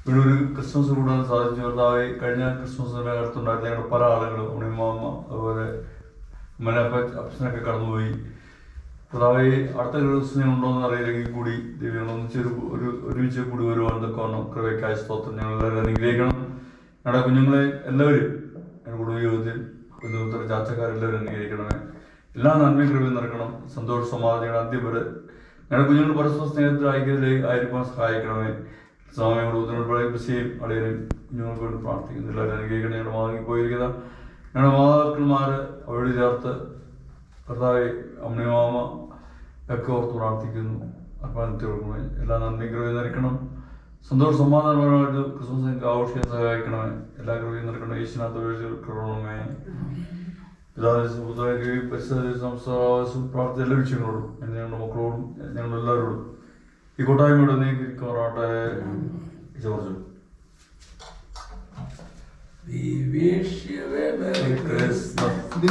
ഇവിടെ ഒരു ക്രിസ്മസ് കൂടാൻ സാധിച്ചു. കർത്താവെ, കഴിഞ്ഞ ക്രിസ്മസിൻ്റെ അടുത്തുണ്ടായിരുന്ന ഞങ്ങളുടെ പല ആളുകളും ഉണ്ണിമാമ അതുപോലെ അപ്പച്ചനൊക്കെ കടന്നുപോയി. കർത്താവെ, അടുത്ത ക്രിസ്മസിന് ഉണ്ടോയെന്ന് അറിയില്ലെങ്കിൽ കൂടി ദൈവം ഒരുമിച്ച് കൂടി വരുവാനൊക്കെ വന്നു. കൃപയ്ക്കായ സ്തോത്രം. ഞങ്ങളെല്ലാവരും അനുഗ്രഹിക്കണം. ഞങ്ങളുടെ കുഞ്ഞുങ്ങളെ എല്ലാവരും ഞങ്ങളുടെ കുടുംബ യോഗത്തിൽ കുഞ്ഞുത്തര ചാച്ചക്കാരെല്ലാവരും അനുഗ്രഹിക്കണമേ. എല്ലാ നന്മയും കൃപയും നിറക്കണം. സന്തോഷ സമാധാനം ഞങ്ങളുടെ അന്ത്യം വരെ ഞങ്ങളുടെ കുഞ്ഞുങ്ങൾ പരസ്പര സ്നേഹത്തിൽ ആയിരിക്കാൻ സഹായിക്കണമേ. സ്വാമിയെ കുടുംബത്തിനോട് കൃഷിയും അളിയനും കുഞ്ഞുങ്ങൾക്ക് വേണ്ടി പ്രാർത്ഥിക്കുന്നു. എല്ലാവരും അനുഗ്രഹിക്കണം. ഞങ്ങളുടെ വാങ്ങിപ്പോയിരിക്കുന്ന ഞങ്ങളുടെ മാതാപിതാക്കന്മാർ അവരോട് ചേർത്ത് കർത്താവെ, അമ്മമാമ ഒക്കെ ഓർത്ത് പ്രാർത്ഥിക്കുന്നു. അർപ്പണത്തിൽ കൊടുക്കണമേ. എല്ലാ നന്മയും കൃപയും നിറക്കണം. സന്തോഷ സമാധാനപരമായിട്ട് ക്രിസ്മസ് ആഘോഷിക്കാൻ സഹായിക്കണമേ. എല്ലാ കൃപയും നിറക്കണം. യേശുനാഥ കൃപണമേ. പിതാവിനും പരിസ്ഥിതി പ്രാർത്ഥന എല്ലാ വിഷയങ്ങളോടും ഞങ്ങളുടെ മക്കളോടും ഞങ്ങളെല്ലാവരോടും ഈ കൂട്ടായ്മയോട് നീക്കിരിക്കുമാറാട്ടെ. George. We wish you a Merry Christmas. We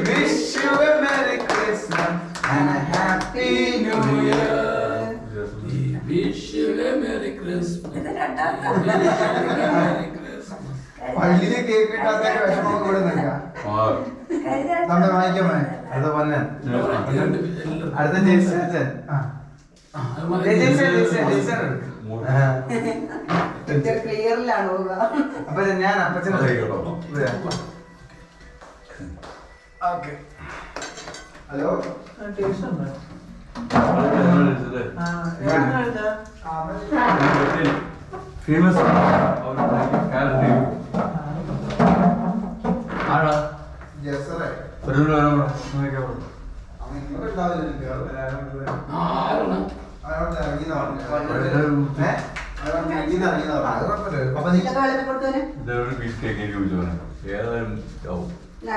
wish you a Merry Christmas and a Happy New Year. We wish you a Merry Christmas. Merry Christmas. പള്ളിയില് കേക്ക് കിട്ടാത്തൊക്കെ വിഷമം കൂടെ നിൽക്കാം. നമ്മൾ വാങ്ങിക്കാമേ. അടുത്ത പൊന്നൻ, അടുത്ത ജെയ്സൺ. അപ്പൊ ഞാൻ അപ്പച്ചനെ ഹലോ ഫേമസ്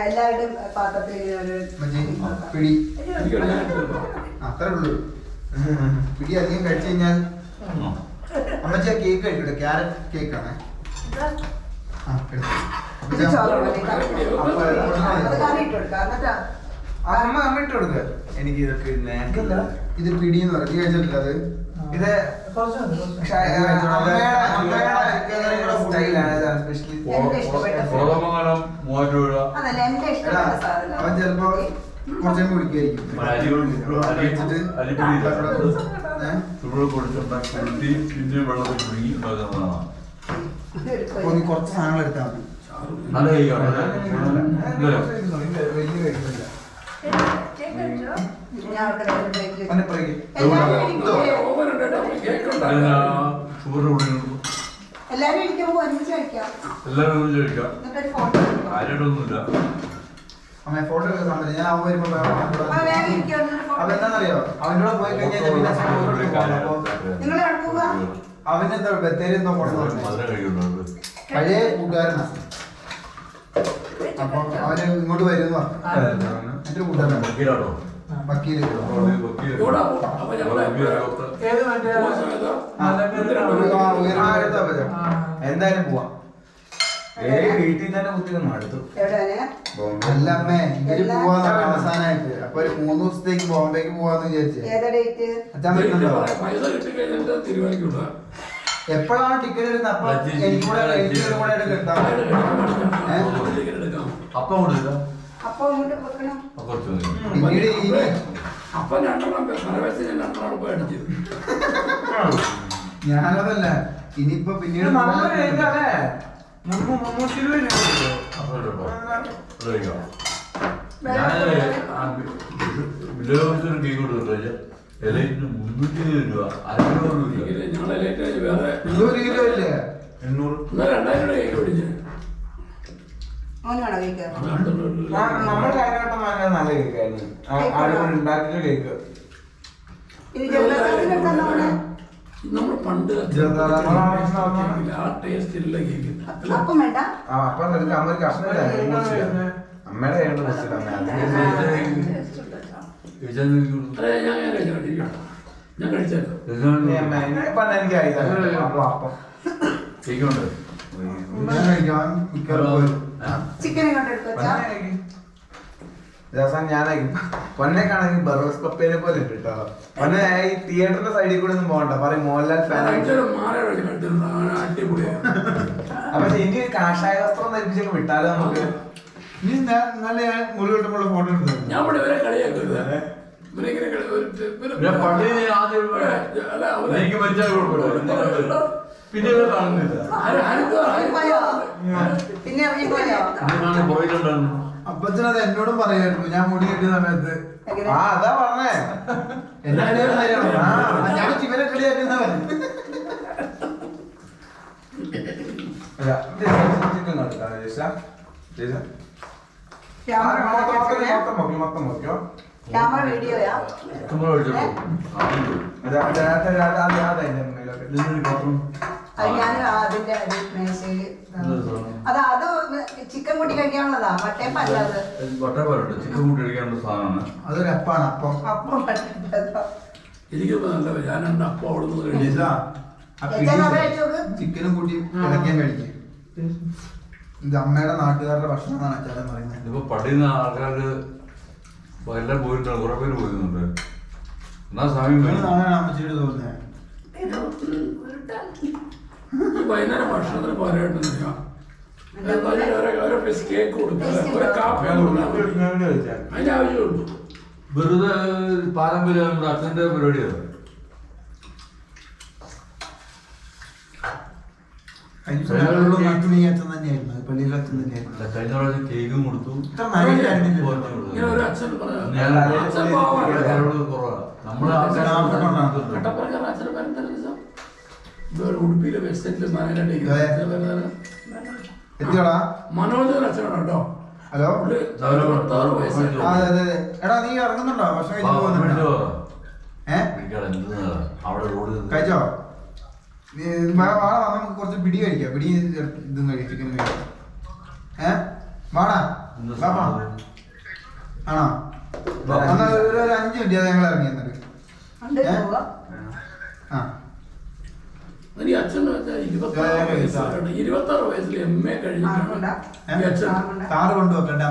എല്ലാവരുടെയും പാത്രത്തിൽ പിടി അത്രേ ഉള്ളൂ. പിടി അധികം കഴിച്ചു കഴിഞ്ഞാൽ അമ്മച്ചി ആ കേക്ക് കഴിക്കട്ടെ. ക്യാരറ്റ് കേക്കാണ്. അമ്മ ഇട്ട് കൊടുക്ക. എനിക്ക് ഇതൊക്കെ ഇത് പിടിന്ന് പറഞ്ഞു കഴിച്ചിട്ടില്ല. അത് ഇത് അവൻ ചിലപ്പോ കുറച്ചും കുടിക്കായിരിക്കും. കുറച്ച് സാധനങ്ങൾ എടുത്താൽ മതി. വലിയ കഴിക്കില്ല. എല്ലാരും ഇരിക്കുമ്പോ ഒരുമിച്ച് കഴിക്കാം. അമ്മ ഫോട്ടോ എടുക്കാൻ സമയം ഞാൻ അവൻ വരുമ്പോ അതെന്താന്നറിയോ, അവൻ്റെ കൂടെ പോയി കഴിഞ്ഞാൽ പിന്നെ അവനെന്താ ബത്തേരി എന്തോ കൊണ്ടുവന്നു. പഴയ കൂട്ടുകാരനാ. അപ്പൊ അവന് ഇങ്ങോട്ട് വരുന്ന എന്റെ കൂട്ടുകാരനാണ് വക്കീല്. എന്തായാലും പോവാം. വീട്ടിൽ തന്നെ കുത്തി അടുത്തു. അല്ല അമ്മേ, ഇവര് പോവാന്ന് അവസാനായിട്ട്. അപ്പൊ ഒരു 3 ദിവസത്തേക്ക് ബോംബേക്ക് പോവാന്ന് വിചാരിച്ചേ. അച്ഛൻ പറ്റുന്നുണ്ടോ? എപ്പോഴാണ് ടിക്കറ്റ് എടുക്കുന്നത്? അപ്പൊ എനിക്കൂടെ കിട്ടാം. പിന്നീട് ഞാനതല്ല, ഇനിയിപ്പോ പിന്നീട് നമ്മുടെ കാലഘട്ടം നല്ല കേക്കായിരുന്നു. ആളുകൾ ഉണ്ടാക്കിയ കേക്ക് നമ്മൾ പണ്ട് ടേസ്റ്റില്ല കേക്ക്. അപ്പം അമ്മ കഷ്ണമില്ല. അമ്മയുടെ കയ്യിൽ ഞാൻ കഴിച്ചല്ലോ. എനിക്ക് ചിക്കൻ ദിവസം ഞാനായിരിക്കും പൊന്നേക്കാണെങ്കിൽ ബറോസ് പപ്പേനെ പോലെ ഉണ്ട് കേട്ടോ. പൊന്നെ ഈ തിയേറ്ററിന്റെ സൈഡിൽ കൂടെ ഒന്നും പോകണ്ട, പറയും മോഹൻലാൽ ഫാൻ. അപ്പൊ എനിക്ക് കാഷായ വസ്ത്രം ധരിപ്പിച്ചൊക്കെ വിട്ടാലോ നമുക്ക്. നീ നല്ല മുറി കിട്ടുമ്പോൾ ഫോട്ടോ എടുത്തു. ഞാൻ ഇവിടെ ഇവരെ കളിയാക്കരുത്. പിന്നെ കാണുന്നില്ല. പിന്നെ ഇറങ്ങിപ്പോയോ? അപ്പച്ചനത് എന്നോടും പറയായിരുന്നു ഞാൻ മുടി കെട്ടിയ സമയത്ത്. ആ അതാ പറഞ്ഞേ എന്നെ കളിയാക്കുന്ന ഞാൻ ഇവരെ കളിയാക്കുന്നവൻ. മൊത്തം നോക്കിയോ. ക്യാമറ വീഡിയോയാ? അത് ഞാൻ അതിന്റെ മേശയില് അത് ചിക്കൻ കൂട്ടി കഴിക്കാനുള്ളതാ, വട്ടയപ്പല്ല അത്. വട്ടയപ്പല്ല, ചിക്കൻ കൂട്ടി കഴിക്കാനുള്ള സാധനമാണ്. അതൊരു അപ്പാണ്. അപ്പം അപ്പം എനിക്കിപ്പോ നല്ല ഞാൻ രണ്ട് അപ്പം അവിടെ നിന്ന് ചിക്കനും കൂട്ടി ഇളക്കാൻ കഴിക്കും. ഇത് അമ്മയുടെ നാട്ടുകാരുടെ ഭക്ഷണം എന്നാണ് അച്ഛൻ പറയുന്നത്. ഇതിപ്പോ പഠിക്കുന്ന ആൾക്കാർക്ക് എല്ലാം പോയിട്ടുണ്ട്, കുറെ പേര് പോയിരുന്നുണ്ട്. എന്നാ സമയം അമ്മച്ചിട്ട് തോന്നുന്നത് വൈകുന്നേരം ഭക്ഷണത്തിന് പറയായിട്ടില്ല. കേക്ക് കൊടുക്കുക, ഒരു കാപ്പി അതിന്റെ ആവശ്യമുള്ളൂ. വെറുതെ പാരമ്പര്യം നമ്മുടെ അച്ഛന്റെ പരിപാടിയാണ്. അച്ഛൻ തന്നെയായിരുന്നു, പള്ളിയിലെ അച്ഛൻ തന്നെയായിരുന്നു. കഴിഞ്ഞ പ്രാവശ്യം കേക്കും കൊടുത്തു. ഇങ്ങനെ ഒരു അച്ഛൻ ഉടുപ്പിയിലെ വെസ്റ്റേറ്റില് എത്തിയോടാ മനോജ് അച്ഛനാണ് കേട്ടോ. ഹലോ അതെ. എടാ നീ ഇറങ്ങുന്നുണ്ടോ? ഭക്ഷണം കഴിച്ചു പോകുന്നുണ്ടോ? കഴിച്ചോ? വാടാ നമുക്ക് കുറച്ച് പിടി കഴിക്കാം. പിടി ഇതും കഴിക്കും, ചിക്കൻ കഴിക്കാം. വാടാ ആണോ? എന്നാ ഒരു 5 മിനിറ്റ് അത് ഞങ്ങൾ ഇറങ്ങി എന്നിട്ട്. ഈ അച്ഛൻ 26 വയസ്സിൽ MA കഴിഞ്ഞിട്ടാണ് കാറ് കൊണ്ടുവെക്കട്ടെ.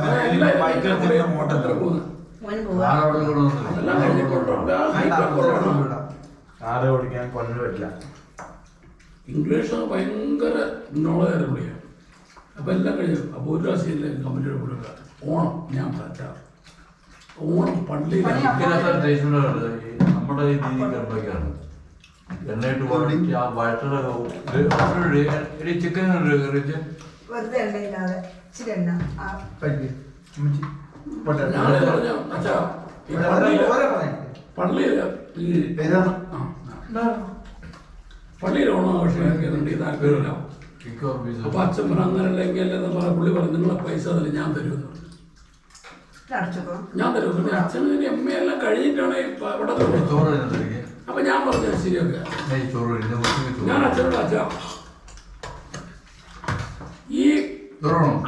കാറ് ഓടിക്കാൻ കൊണ്ടുവരില്ല. ഇംഗ്ലീഷ് ഭയങ്കര നോളജ് പുള്ളിയാണ്. അപ്പൊ എല്ലാം കഴിയും. അപ്പൊ ഒരു പ്രാവശ്യം കമ്പനിയുടെ കൂടെ ഓണം ഞാൻ പറ്റാം. ഓണം പള്ളിയിൽ നമ്മുടെ ഈ രീതിക്കാണ് എണ്ണയിട്ട് ആ വഴറ്റ ചിക്കൻ വെറുതെ എണ്ണയില്ലാതെ ഇച്ചിരി എണ്ണ ഞാൻ പറഞ്ഞു അച്ഛാ പള്ളിയിൽ ഓണം ആഘോഷിക്കുന്നുണ്ട്, താല്പര്യമില്ല. അപ്പൊ അച്ഛൻ പറഞ്ഞു അങ്ങനെയല്ലെങ്കിൽ എന്ന് പറഞ്ഞ പുള്ളി പറഞ്ഞു നിങ്ങളെ പൈസ തന്നെ ഞാൻ തരുമെന്ന് പറഞ്ഞു. ഞാൻ തരും. പിന്നെ അച്ഛന് MA എല്ലാം കഴിഞ്ഞിട്ടാണ് ഇവിടെ. അപ്പൊ ഞാൻ പറഞ്ഞു ശരിയൊക്കെ. ഞാൻ അച്ഛനോട് അച്ഛാ ഈ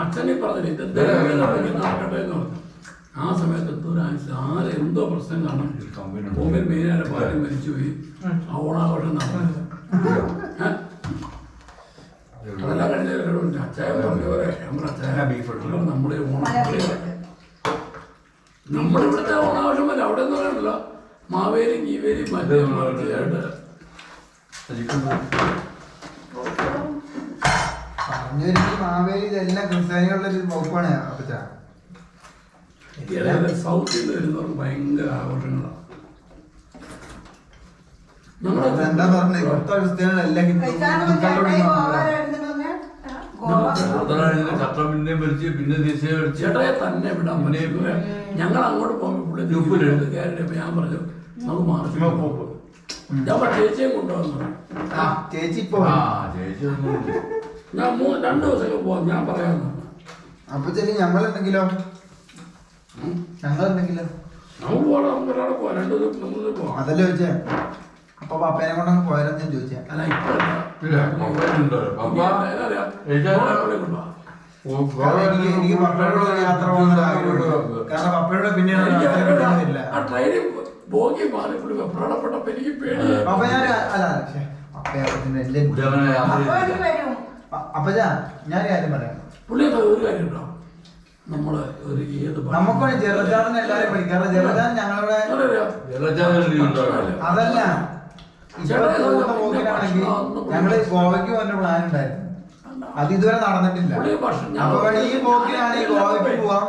അച്ഛനെ പറഞ്ഞിട്ട് നടക്കട്ടെ എന്ന് പറഞ്ഞു. ആ സമയത്ത് എന്തോ പ്രശ്നം കാണാം. ബോംബെ മെയിനായിട്ട് ഭാര്യ മരിച്ചുപോയി. ആ ഓണാഘോഷം നടന്നു. അതെല്ലാം കഴിഞ്ഞ അച്ഛായ പറഞ്ഞ പോലെ നമ്മുടെ നമ്മളിവിടുത്തെ ഓണാഘോഷമല്ല. അവിടെ എന്ന് പറയാനല്ലോ മാവേലി ഗീവേലി മറ്റേ മറിച്ചായിട്ട് മാവേലി ഇതെല്ലാം ക്രിസ്ത്യാനികളുടെ ഒരു വകുപ്പാണ്. അപ്പച്ചാ സൗത്തിൽ നിന്ന് വരുന്നവർക്ക് ഭയങ്കര ആഘോഷങ്ങളാണ്. എന്താ പറഞ്ഞത്? ഇവിടുത്തെ ക്രിസ്ത്യാനികളെല്ലാം ചേട്ടയെ തന്നെ വിടാൻ പറ്റില്ല. ഞങ്ങൾ അങ്ങോട്ട് പോകുമ്പോൾ ഞാൻ പറഞ്ഞു നമുക്ക് മാറി ഞാൻ ചേച്ചിയെ കൊണ്ടുവന്നു. ചേച്ചി ഞാൻ 2 ദിവസമൊക്കെ പോവാം. ഞാൻ പറയാമെന്ന്. അപ്പൊ ചെല്ലി ഞങ്ങളെന്തെങ്കിലോ നമുക്ക് പോകാം. നമുക്ക് ഒരാളെ പോവാം. 2 ദിവസം 3 ദിവസം പോവാം. അതല്ലേ ചോദിച്ചേ. അപ്പൊ പപ്പേനെ കൊണ്ടങ്ങ് പോയാലും ഞാൻ ചോദിച്ചേ. അല്ല ഇപ്പൊ എനിക്ക് പപ്പയോട് യാത്ര പോകുന്ന കാരണം പപ്പയോട് പിന്നീട് ആ ട്രെയിനിൽ ബോഗി മാറി പുള്ളി വെപ്രാളപ്പെട്ടപ്പോ എനിക്ക് പേടി. അപ്പൊ ഞാൻ അല്ല അപ്പച്ചാ ഞാൻ കാര്യം പറയാം. പുള്ളി ഒരു കാര്യം ഉണ്ടോ? നമ്മള് ഒരു ഏത് നമുക്കാണ് ജലജാതൻ എല്ലാരും പഠിക്കാറ്. ജലജാതൻ ഞങ്ങളുടെ അതല്ല പോക്കിനാണെങ്കിൽ ഞങ്ങള് ഗോവയ്ക്ക് പോകുന്ന പ്ലാൻ ഉണ്ടായിരുന്നു. അത് ഇതുവരെ നടന്നിട്ടില്ല. അപ്പൊ ഈ പോക്കിനാണെങ്കിൽ ഗോവയ്ക്ക് പോവാം.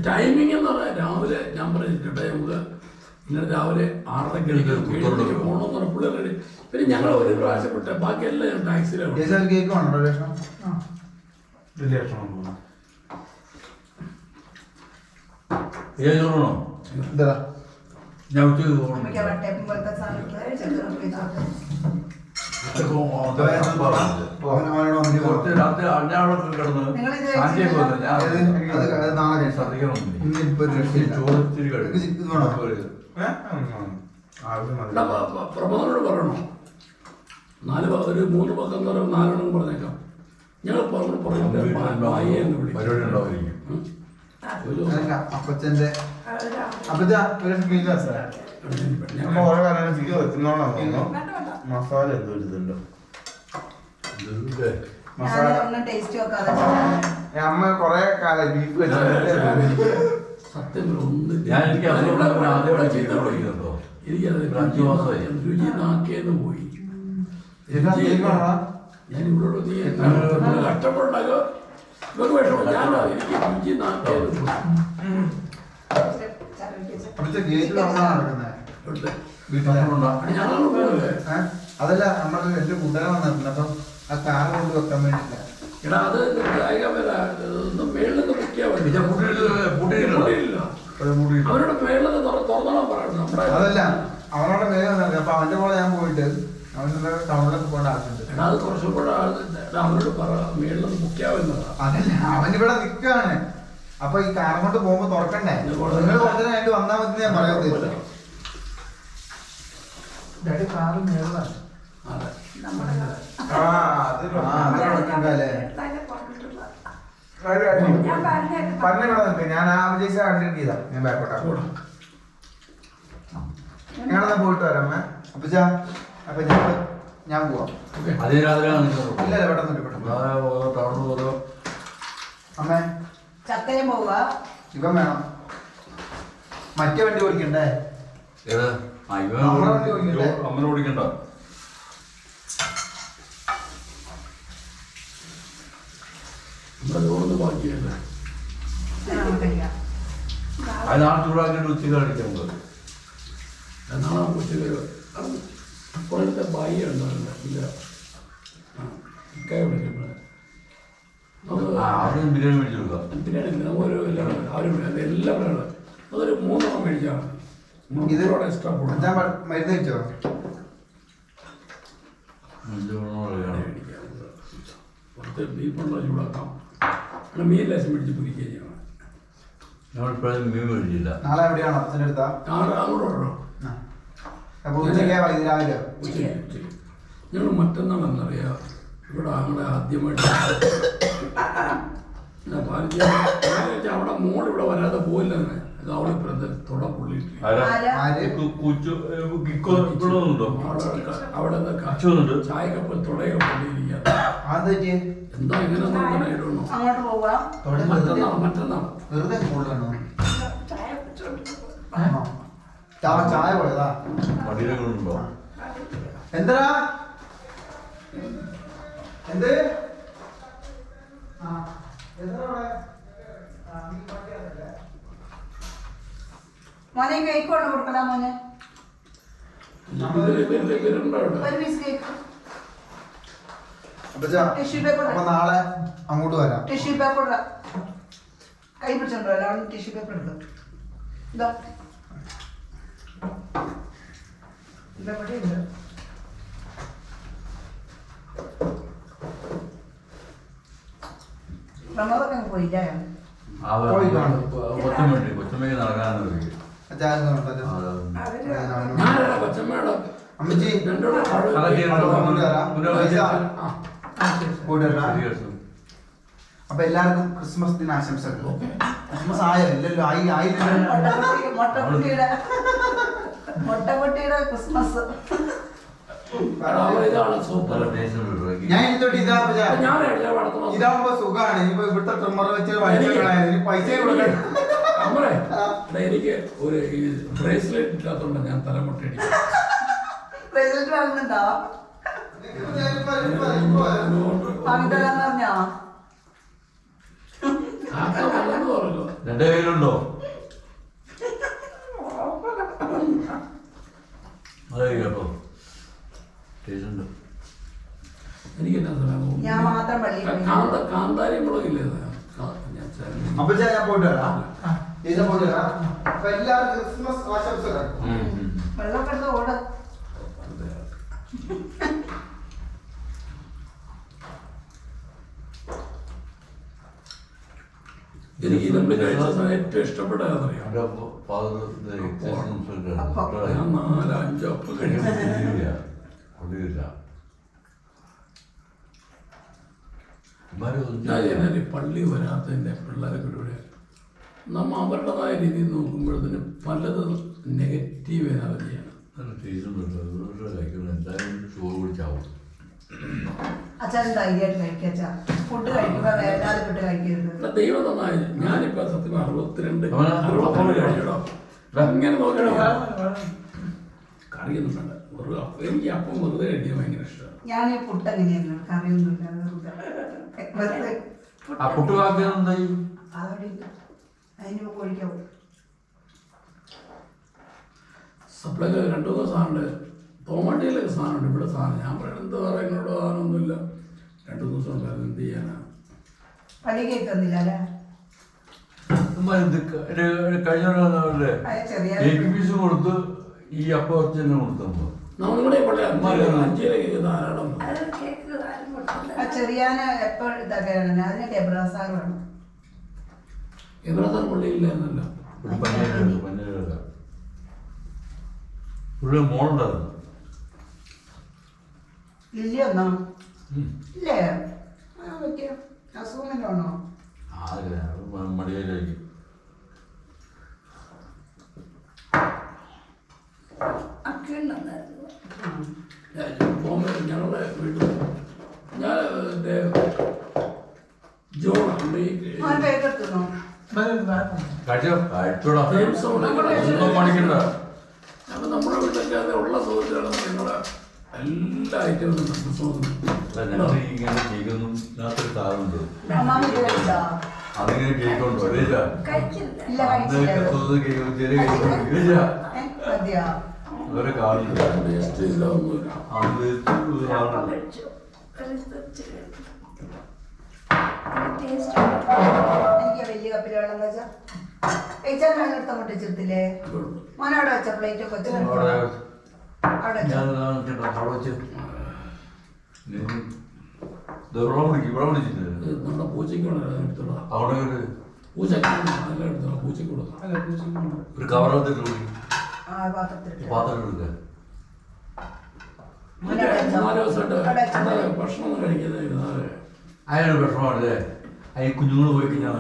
ടൈമിംഗ് എന്ന് പറഞ്ഞാൽ രാവിലെ ഞാൻ പറഞ്ഞിട്ടുണ്ട് നമുക്ക് ഇന്നലെ രാവിലെ 6:30 പോകണമെന്ന് പറഞ്ഞ പിള്ളേർ. പിന്നെ ഞങ്ങൾ ഒരു പ്രാവശ്യം വിട്ട ബാക്കിയെല്ലാം ഞാൻ ടാക്സിയിലാണ്. കേക്ക് വേണോ? ഞാൻ ഉച്ചയ്ക്ക് പോകണം. പ്രമോദനോട് പറയണോ? 3 പക്കം എന്ന് പറയുമ്പോൾ 4 എണ്ണം പറഞ്ഞേക്കാം. ഞങ്ങൾ അപ്പച്ചന്റെ അപ്പച്ച മസാല എന്തോ ഇതുണ്ടോ അമ്മ കൊറേ കാലം ബീഫ് സത്യം ഒന്ന് ഞാൻ എനിക്ക് രുചി നാക്കേന്ന് പോയി. ഞാൻ ഇവരോട് നീ കഷ്ടപ്പെടുണ്ടാക്കോ ഇവർക്ക് വിഷമം. ഞാനോ എനിക്ക് രുചി നാക്കേന്ന് പോയി. അതല്ല നമ്മള് എന്റെ കൂട്ടുകാരൻ വന്നിട്ടുണ്ട്. അപ്പം ആ കാർ കൊണ്ട് വെക്കാൻ വേണ്ടിയില്ല. എടാ അത് മേളിലൊക്കെ മുക്കിയാ മതി. അവരോട് മേളിലൊക്കെ തുറന്നോളാൻ പറയണം. നമ്മുടെ അതല്ല അവനോട് വേഗം വന്നിട്ടുണ്ട്. അപ്പൊ അവന്റെ കൂടെ ഞാൻ പോയിട്ട് അവന്റെ ടൗണിലൊക്കെ പോകേണ്ട ആവശ്യമുണ്ട്. എടാ അത് കുറച്ചുകൂടെ അവരോട് പറ മേളിലൊക്കെ മുക്കിയാവുന്നതാ. അതല്ല അവനിവിടെ നിൽക്കാണ്. അപ്പൊ ഈ കാർ കൊണ്ട് പോകുമ്പോ തുറക്കണ്ടേ? നിങ്ങൾ കുറച്ചു നേരം വന്നാൽ മതി. ഞാൻ പറയാൻ കാറ് മേളാണ്. ഞാൻ ആ വിജയിച്ച കണ്ടിട്ട് ചെയ്താ. ഞാൻ ബാക്കോട്ടാ ഞങ്ങളെന്നാ പോയിട്ട് വരാം. അപ്പൊ അപ്പൊ ഞാൻ പോവാം. ഇല്ല പെട്ടെന്ന് അമ്മേ ചക്കയും പോവുക. ഇവൻ വേണം. മറ്റേ വണ്ടി ഓടിക്കണ്ടേ? അമ്മ ഓടിക്കണ്ട. ബാക്കിയല്ല അത് നാളെ ചൂടാക്കിയിട്ട് ഉച്ചയ്ക്ക് കഴിക്കാൻ പോകും. നാളെ ഉച്ചയ്ക്ക് ഇപ്പോഴത്തെ ബായി ഉണ്ടാവില്ല. ഇല്ല അവിടെ ബിരിയാണി മേടിച്ചു കൊടുക്കാം. ബിരിയാണി ഓരോ എല്ലാം അതൊരു 3 എണ്ണം മേടിച്ചാൽ മതി. എക്സ്ട്രാ മരുന്ന് കഴിച്ചോ? കുറച്ച് ബീഫുണ്ടോ ചൂടാക്കാം. മീൻ ലേശം മേടിച്ച് പൊരിക്കുകയും ചെയ്യണം. ഞങ്ങളിപ്പോഴും മീൻ മേടിച്ചില്ല. നാളെ എവിടെയാണോ? അച്ഛൻ്റെ അടുത്താ? അങ്ങോട്ടോ ഞങ്ങൾ മറ്റന്നാളെന്നറിയാം ഇവിടെ ഞങ്ങളെ ആദ്യമായിട്ട് അവിടെ മോൾ ഇവിടെ വരാതെ പോയില്ലെന്ന്. അത് അവളെ തൊട പൊള്ളിട്ട് അവിടെ ചായക്കപ്പൽ തുടയൊക്കെ പൊള്ളിയിരിക്കുക. എന്താ ഇങ്ങനെ മറ്റന്നാൾ ചായ പോയതാ. എന്താ എന്ത് മോനെ കേക്ക് കൊണ്ട് കൊടുക്കലാ. മോനെ ഒരു പീസ് കേക്ക്. അപ്പൊ നാളെ അങ്ങോട്ട് വരാം. ടിഷ്യൂ പേപ്പർ കൈ പിടിച്ചോണ്ടോ? ടിഷ്യൂ പേപ്പർ എടുക്കും. ഇതാ ഇതെവിടെ ഉണ്ട്? പ്രമോദൊക്കെ പോയില്ലേ? കൊച്ചമ്മയ്ക്ക് നടക്കാനൊന്നും അമ്മച്ചി അപ്പൊ എല്ലാവർക്കും ക്രിസ്മസ് ദിനാശംസകൾ. ക്രിസ്മസ് ആയല്ലോ? ആയില്ലല്ലോ. മുട്ടക്കുട്ടിയുടെ ക്രിസ്മസ്. ഇതാണ് സൂപ്പർ. ഞാൻ ഇതിലോട്ട് ഇതാ ഞാൻ വളർത്തുന്നു. ഇതാവുമ്പോ സുഖമാണ്. ഇനിയിപ്പോ ഇവിടുത്തെ ട്രിമ്മർ വെച്ച് വലിയ പൈസ കൊടുക്കണം. നമ്മളെ എനിക്ക് ഒരു ബ്രേസ്ലെറ്റ് ഇല്ലാത്തോണ്ട് ഞാൻ തലമുട്ട അടിക്കും. റിസൾട്ട് വാങ്ങുന്നുണ്ടോ? വാങ്ങിത്തരാന്ന് പറഞ്ഞോ? എന്റെ കയ്യിലുണ്ടോ? കേട്ടോ എനിക്ക് ഞാൻ മാത്രം പള്ളി കാന്താരി മുളകില്ലേ? അപ്പൊ ഞാൻ പോയിട്ട് വരാം. പോയിട്ട് വരാം. അപ്പൊ എല്ലാവർക്കും ക്രിസ്മസ് ആശംസകൾ. വെള്ളമൊക്കെ എടുത്ത് ഓട. എനിക്ക് നമ്മൾ കഴിച്ച ഏറ്റവും ഇഷ്ടപ്പെട്ട അറിയാം. ഞാൻ 4-5 അപ്പം കഴിച്ചു. ഞാൻ പള്ളി വരാത്തതിൻ്റെ പിള്ളേരൊക്കെ ഇവിടെ നമ്മ അവരുടേതായ രീതിയിൽ നോക്കുമ്പോഴത്തേന് പലതും നെഗറ്റീവ് എനർജിയാണ്. അച്ഛൻ ധൈര്യമായിട്ട് കഴിക്കാ. ഫുഡ് കഴിക്കുമ്പോ വേണ്ടാതെ ഫുഡ് കഴിക്കരുത്. ദൈവം നന്നായി. ഞാനിപ്പോ സത്യം 62 കഴിച്ചോ. ഇങ്ങനെ നോക്കണോ കറിയൊന്നും വേണ്ട. എനിക്ക് അപ്പം വെറുതെ കഴിക്കാൻ ഭയങ്കര ഇഷ്ടമാണ്. ഞാൻ ഈ പുട്ട് എങ്ങനെയായിരുന്നു കറിയൊന്നും അതിന് കോഴിക്കാവും. സപ്ലൈക്ക് 2-3 സാധനമുണ്ട്. തോമാട്ടിയിലൊക്കെ സാധനമുണ്ട്. ഇവിടെ സാധനം ഞാൻ പറയുന്നത് എന്താ പറയുക, എന്നോട് സാധനമൊന്നുമില്ല. 2 ദിവസം ഉണ്ടായിരുന്നു. എന്ത് ചെയ്യാനാ? പള്ളി കേൾക്കുന്നില്ല അല്ലേ? പീസ് കൊടുത്ത് ഈ അപ്പം തന്നെ കൊടുത്തു. നമ്മുടെ പള്ളി 5 കേക്ക് ധാരാളം. ചെറിയാന് എപ്പോഴും ഇതൊക്കെയാണ്. അതിനൊക്കെ എബ്രാസാർ വേണം. എബ്രാസാർ പള്ളിയില്ലായിരുന്നല്ല. ഇവിടെ മോളുണ്ടായിരുന്നു. ഇല്ലയൊന്നോ? ഇല്ലേ? പറ്റിയ അസുഖമില്ലാണോ? മടിയിലേക്ക് ഞങ്ങളുടെ വീട്ടിൽ ഞാൻ ജോൺ പേരെടുത്തുന്നോ? അപ്പം നമ്മുടെ വീട്ടിലൊക്കെ അത് ഉള്ള സുഹൃത്തുക്കളും ഞങ്ങളുടെ എല്ലാ ഐറ്റവും ഇങ്ങനെ കേക്കൊന്നും ഇല്ലാത്തൊരു സാധനമുണ്ട്. അമ്മാമ്മ കഴിച്ചോ? അതിങ്ങനെ കേക്കുണ്ടോ? ഇല്ല, കഴിച്ചില്ല. ചെറിയ കേക്ക് മതിയോ? ഒരു കാർഡ് എനിക്ക് വലിയ കപ്പിൽ വെള്ളം വെച്ചാ കഴിച്ചാൽ വെള്ളം എടുത്ത് മുട്ടിച്ചിട്ടില്ലേ? മോനവിടെ വെച്ച പ്ലേറ്റ് ഒക്കെ അവിടെ നമ്മുടെ പൂച്ചയ്ക്ക് അവിടെ പൂച്ചയ്ക്ക് നല്ല എടുത്തോളാം. പൂച്ചയ്ക്ക് കൊടുക്കാം. ഒരു കവറത്തിൽ പാത്രത്തിൽ പാത്രം എടുക്കുക. 4 ദിവസമായിട്ട് ഭക്ഷണം ഒന്നും കഴിക്കുന്നത് അതിനൊരു വിഷമമല്ലേ? അതിന് കുഞ്ഞുങ്ങൾ പോയി കഴിഞ്ഞാൽ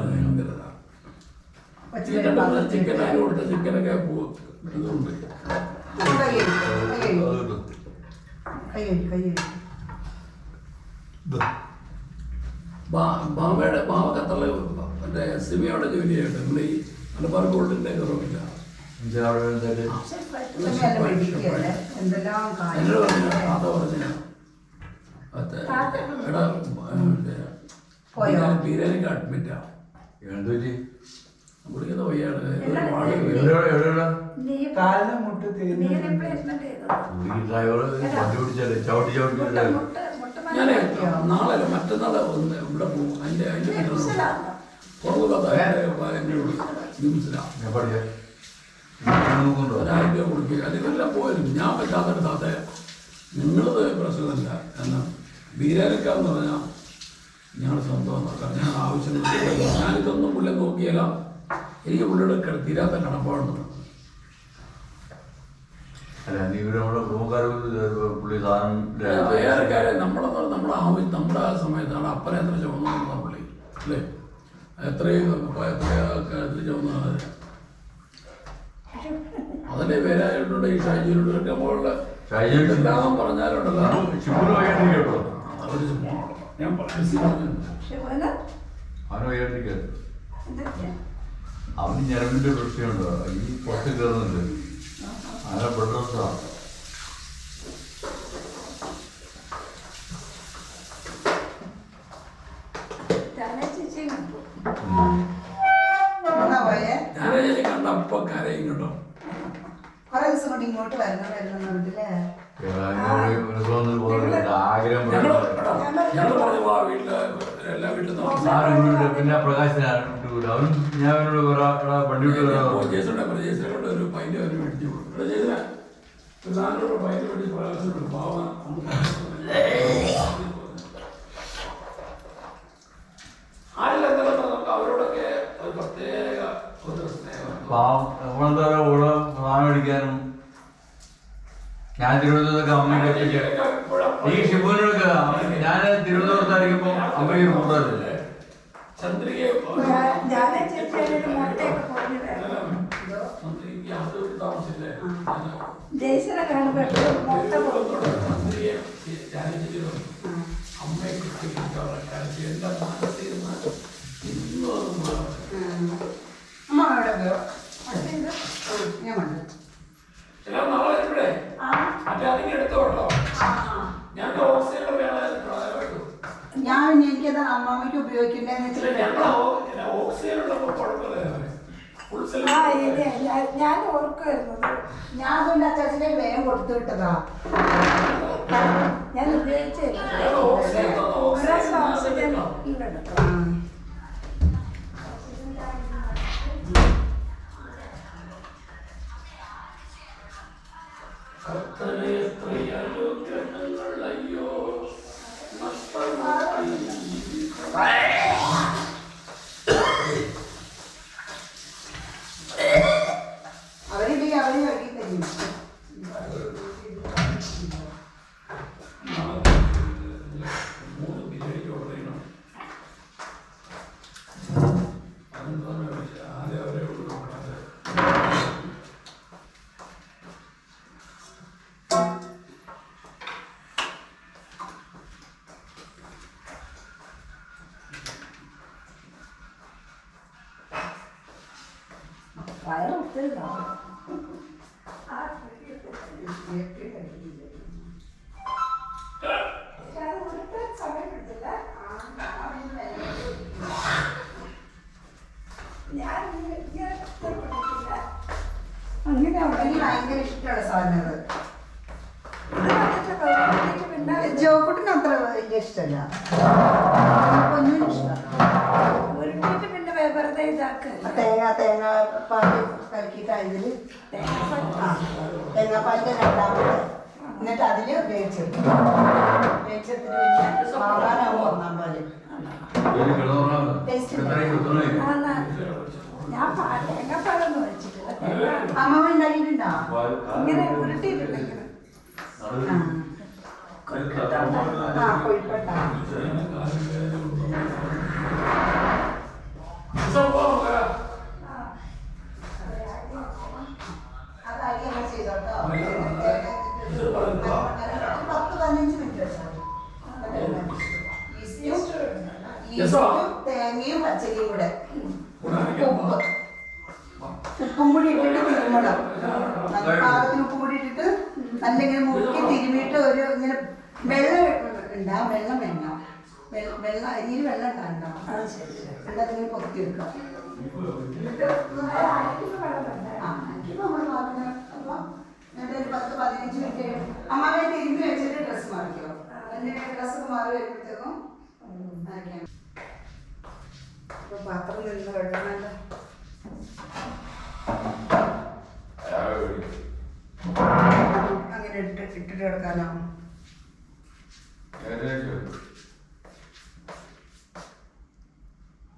ചിക്കൻ അതിന് കൊടുത്ത ചിക്കനൊക്കെ ഇതുണ്ട്. ബാവ ഖത്തറിൽ മറ്റേ സിമിയോടെ ജോലി ചെയ്യട്ടെ. നമ്മൾ ഈ മലബാർ ഗോൾഡിന്റെ കുറവില്ല. എന്തെല്ലാം എന്നോട് പറഞ്ഞു താത്ത പറഞ്ഞ എടാ ബീരാനിക്ക് അഡ്മിറ്റാ. കുടിക്കുന്ന വയ്യാണ്. ഞാൻ നാളെ മറ്റന്നാളെ ഒന്ന് ഇവിടെ പോകും. അതിന്റെ ഒരാഴ്ച കൊടുക്കുക. അതിനെല്ലാം പോയിരുന്നു. ഞാൻ പറ്റാത്ത താത്ത നിങ്ങളത് പ്രശ്നമല്ല. കാരണം ബീരാനിക്കാന്ന് പറഞ്ഞാൽ ഞങ്ങൾ സ്വന്തം നോക്കാം. ഞാൻ ആവശ്യമില്ല. ഞാനിതൊന്നും പുള്ളി നോക്കിയാല. എനിക്ക് പുള്ളിയുടെ തീരാത്ത കടപ്പാടുണ്ട്. വേറെ കാര്യം നമ്മുടെ ആവശ്യം നമ്മുടെ സമയത്താണ് അപ്പനെ എത്ര ചുമന്ന പുള്ളി അല്ലേ? എത്രയും കാര്യത്തിൽ ചുമന്ന അതിന്റെ പേരായിട്ടുണ്ട് ഈ ഷൈജുവിനോടൊക്കെ നമ്മളുടെ എല്ലാം പറഞ്ഞാലുണ്ടല്ലോ അവര് ചുമ്മാണല്ലോ ഞാൻ മനസ്സിലാക്കുന്നുണ്ട്. അവന് വയ്യാണ്ടിരിക്കുക അവന് ഞരമ്പിന്റെ പ്രശ്നമുണ്ടോ ഈ പുറത്ത് കയറുന്നുണ്ട് അങ്ങനെ ബ്ലഡ് ഞാനേ കണ്ടപ്പോ കരയും കേട്ടോ. കുറെ ദിവസം കൊണ്ട് ഇങ്ങോട്ട് വരണം പറഞ്ഞില്ലേ. ആഗ്രഹം പിന്നെ പ്രകാശനാണ് അവൻ ഞാൻ അവനോട് വണ്ടി വിട്ട് ഒരു പൈൻ്റെ അവർ മേടിച്ചു പ്രധാനോട് പൈൻ്റെ മേടിച്ച് പ്രകാശനോട് പാവാൻ അവരോടൊക്കെ ഒരു പ്രത്യേക ഒരു നമ്മളെന്താ കൂടെ സാധനം മേടിക്കാനും ഞാൻ തിരുവനന്തപുരത്തൊക്കെ അമ്മയ്ക്ക് ഒറ്റയ്ക്ക് ഈ ഷിബുവിനൊക്കെ ഞാൻ തിരുവനന്തപുരത്തായിരിക്കുമ്പോ അമ്മയ്ക്ക് കൂടുതലല്ലേ ജയ്സനെ കാണുമ്പോൾ ഞാൻ എനിക്കത് അമ്മാമ്മയ്ക്ക് ഉപയോഗിക്കണ്ടെന്ന് ഞാൻ ഓർക്കുമായിരുന്നത്. ഞാൻ അതുകൊണ്ട് അച്ചാച്ചനെ വേഗം കൊടുത്തു വിട്ടതാ. ഞാൻ ഉപയോഗിച്ചില്ല. അവരുണ്ടെങ്കിൽ അവര് വഴി തരും. അങ്ങനെ എനിക്ക് ഭയങ്കര ഇഷ്ടമുള്ള സാധനങ്ങൾ. ജോക്കുട്ടിന് അത്ര വലിയ ഇഷ്ടമല്ല. ഒന്നും ഇഷ്ടമാണ്. തേങ്ങ പാല് കലക്കിയിട്ട് അതിൽ തേങ്ങാപ്പാലിൻ്റെ രണ്ടാമത് എന്നിട്ട് അതിൽ വേവിച്ചെടുക്കും. വേവിച്ചെടുത്തിട്ട് പിന്നെ സാധാരണ ഒന്നാം പാല് ഞാൻ തേങ്ങാപ്പാലൊന്നും വെച്ചിട്ടില്ല. അമ്മ ഉണ്ടാക്കിയിട്ടുണ്ടോ? ഇങ്ങനെ ഉരുട്ടിയിട്ടുണ്ടെങ്കിൽ കൊഴുപ്പട്ട ചെയ്തോട്ടോ. 10-15 മിനിറ്റ് വെച്ചാൽ തേങ്ങയും പച്ചരിയും കൂടെ ഉപ്പും കൂടി ഇട്ടിട്ട് തിരുമണം. പാകത്തിന് ഉപ്പും കൂടി ഇട്ടിട്ട് നല്ല ഇങ്ങനെ മുറുക്കി തിരുമിയിട്ട് ഒരു ഇങ്ങനെ വെള്ളം ഉണ്ടാ വെള്ളം വേണ്ട. വെള്ളം അരിയിൽ വെള്ളം ഉണ്ടാ വെള്ളത്തിങ്ങനെ പൊത്തി വെക്കാം. എന്നിട്ട് ഒരു 10-15 മിനിറ്റ് അമ്മാവെ തിരുമ്പി വെച്ചിട്ട് ഡ്രസ്സ് മാറിക്കോ. എന്നിട്ട് ഡ്രസ്സൊക്കെ മാറി വരുമ്പോഴത്തേക്കും അരയ്ക്കാം. പാത്രം നിന്ന് വെള്ളം വേണ്ട. അങ്ങനെ ഇട്ടിട്ട് കിടക്കാനാവും.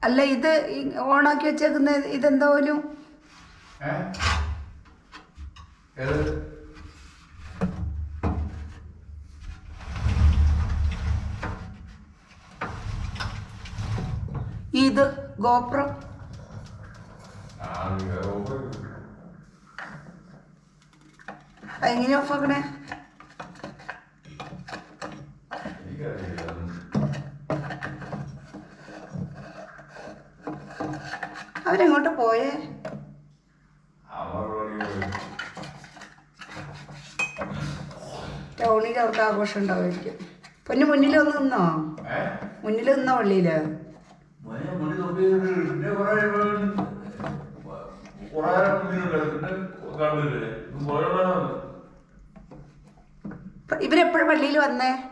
അല്ല ഇത് ഓണാക്കി വെച്ചേക്കുന്ന ഇതെന്താ പോലും ഇത് ഗോപ്രം എങ്ങനെ ഓഫാക്കണേ? അവരെങ്ങോട്ട് പോയേ? ടൗണിൽ അവർക്ക് ആഘോഷം ഉണ്ടാവുമായിരിക്കും. പൊന്നു മുന്നിൽ ഒന്ന് നിന്നോ? മുന്നിൽ നിന്നോ പള്ളിയില്? ഇവരെപ്പോഴും പള്ളിയിൽ വന്നേ?